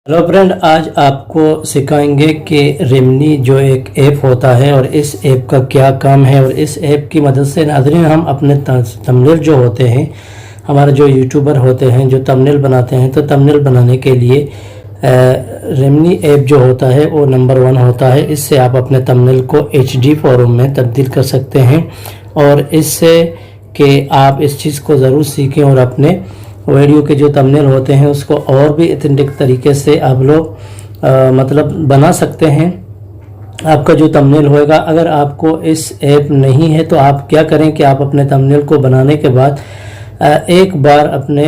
Hello friend, आज आपको सिखाएंगे कि रेमनी जो एक ऐप होता है और इस ऐप का क्या काम है। और इस ऐप की मदद से नाज़रीन हम अपने थंबनेल जो होते हैं, हमारे जो यूट्यूबर होते हैं जो थंबनेल बनाते हैं, तो थंबनेल बनाने के लिए रेमनी ऐप जो होता है वो नंबर 1 होता है। इससे आप अपने थंबनेल को HD फॉर्म में तब्दील कर सकते हैं और इससे कि आप इस चीज़ को ज़रूर सीखें और अपने वीडियो के जो थंबनेल होते हैं उसको और भी ऑथेंटिक तरीके से आप लोग मतलब बना सकते हैं। आपका जो थंबनेल होएगा, अगर आपको इस ऐप नहीं है तो आप क्या करें कि आप अपने थंबनेल को बनाने के बाद एक बार अपने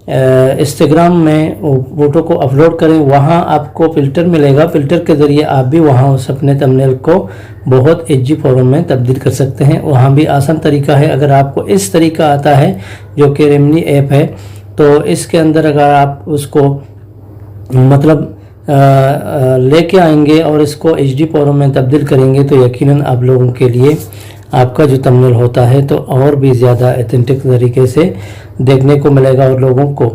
इंस्टाग्राम में फ़ोटो को अपलोड करें। वहाँ आपको फ़िल्टर मिलेगा, फ़िल्टर के ज़रिए आप भी वहाँ उस अपने थंबनेल को बहुत एजी फॉर्म में तब्दील कर सकते हैं। वहाँ भी आसान तरीका है। अगर आपको इस तरीका आता है जो कि रेमनी ऐप है, तो इसके अंदर अगर आप उसको मतलब लेके आएंगे और इसको HD फॉर्म में तब्दील करेंगे तो यकीनन आप लोगों के लिए आपका जो थंबनेल होता है तो और भी ज़्यादा ऑथेंटिक तरीके से देखने को मिलेगा और लोगों को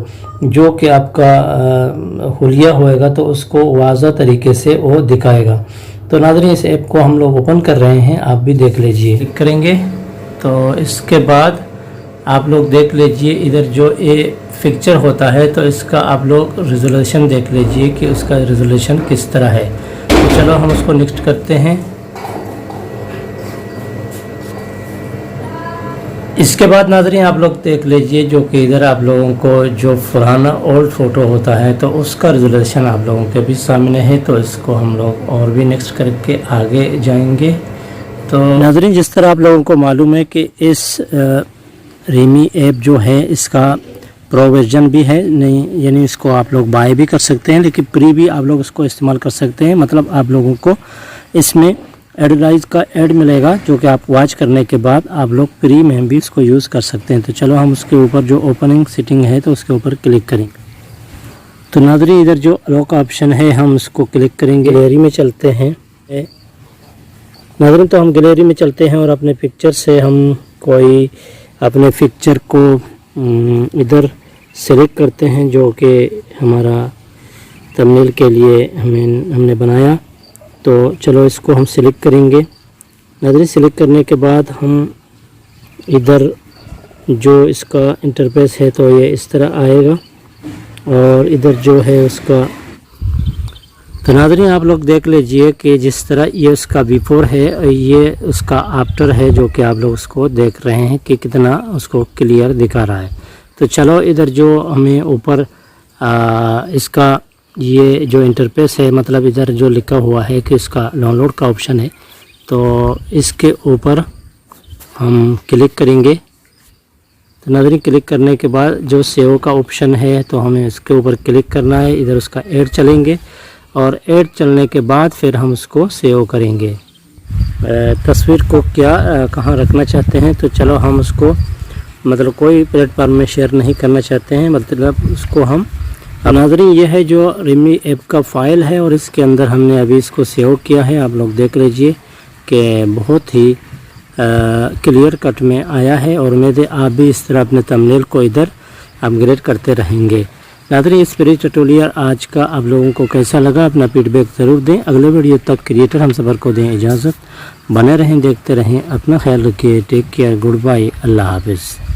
जो कि आपका हुलिया होएगा तो उसको वाज़ा तरीके से वो दिखाएगा। तो नाज़रीन, इस ऐप को हम लोग ओपन कर रहे हैं, आप भी देख लीजिए। क्लिक करेंगे तो इसके बाद आप लोग देख लीजिए इधर जो ये पिक्चर होता है तो इसका आप लोग रेजोल्यूशन देख लीजिए कि उसका रेजोल्यूशन किस तरह है। तो चलो हम उसको नेक्स्ट करते हैं। इसके बाद नाज़रीन आप लोग देख लीजिए जो कि इधर आप लोगों को जो पुराना ओल्ड फ़ोटो होता है तो उसका रेजोल्यूशन आप लोगों के भी सामने है। तो इसको हम लोग और भी नेक्स्ट करके आगे जाएंगे। तो नाज़रीन, जिस तरह आप लोगों को मालूम है कि इस रेमनी ऐप जो है इसका प्रो वर्जन भी है, नहीं यानी इसको आप लोग बाय भी कर सकते हैं, लेकिन प्री भी आप लोग इसको इस्तेमाल कर सकते हैं। मतलब आप लोगों को इसमें एडवर्टाइज का ऐड मिलेगा जो कि आप वॉच करने के बाद आप लोग फ्री में भी इसको यूज़ कर सकते हैं। तो चलो हम उसके ऊपर जो ओपनिंग सेटिंग है तो उसके ऊपर क्लिक करेंगे। तो नाज़रीन, इधर जो अलाउ का ऑप्शन है हम उसको क्लिक करेंगे। गैलरी में चलते हैं नाज़रीन, तो हम गैलरी में चलते हैं और अपने पिक्चर से हम कोई अपने पिक्चर को इधर सेलेक्ट करते हैं जो कि हमारा थंबनेल के लिए हमने बनाया। तो चलो इसको हम सिलेक्ट करेंगे। नाज़रीन, सिलेक्ट करने के बाद हम इधर जो इसका इंटरफेस है तो ये इस तरह आएगा और इधर जो है उसका तो नाज़रीन आप लोग देख लीजिए कि जिस तरह ये उसका बिफोर है ये उसका आफ्टर है जो कि आप लोग उसको देख रहे हैं कि कितना उसको क्लियर दिखा रहा है। तो चलो इधर जो हमें ऊपर इसका ये जो इंटरफेस है, मतलब इधर जो लिखा हुआ है कि इसका डाउनलोड का ऑप्शन है, तो इसके ऊपर हम क्लिक करेंगे। तो नाज़रीन, क्लिक करने के बाद जो सेव का ऑप्शन है तो हमें इसके ऊपर क्लिक करना है। इधर उसका ऐड चलेंगे और ऐड चलने के बाद फिर हम उसको सेव करेंगे। तस्वीर को कहाँ रखना चाहते हैं तो चलो हम उसको मतलब कोई प्लेटफॉर्म में शेयर नहीं करना चाहते हैं, मतलब उसको हम नाज़रीन ये है जो रेमनी ऐप का फ़ाइल है और इसके अंदर हमने अभी इसको सेव किया है। आप लोग देख लीजिए कि बहुत ही क्लियर कट में आया है और उम्मीद है आप भी इस तरह अपने थंबनेल को इधर अपग्रेड करते रहेंगे। नाज़रीन, इस फ्री ट्यूटोरियल आज का आप लोगों को कैसा लगा अपना फीडबैक ज़रूर दें। अगले वीडियो तक क्रिएटर हम सफ़र को दें इजाज़त। बने रहें, देखते रहें, अपना ख्याल रखिए। टेक केयर, गुड बाय, अल्लाह हाफिज़।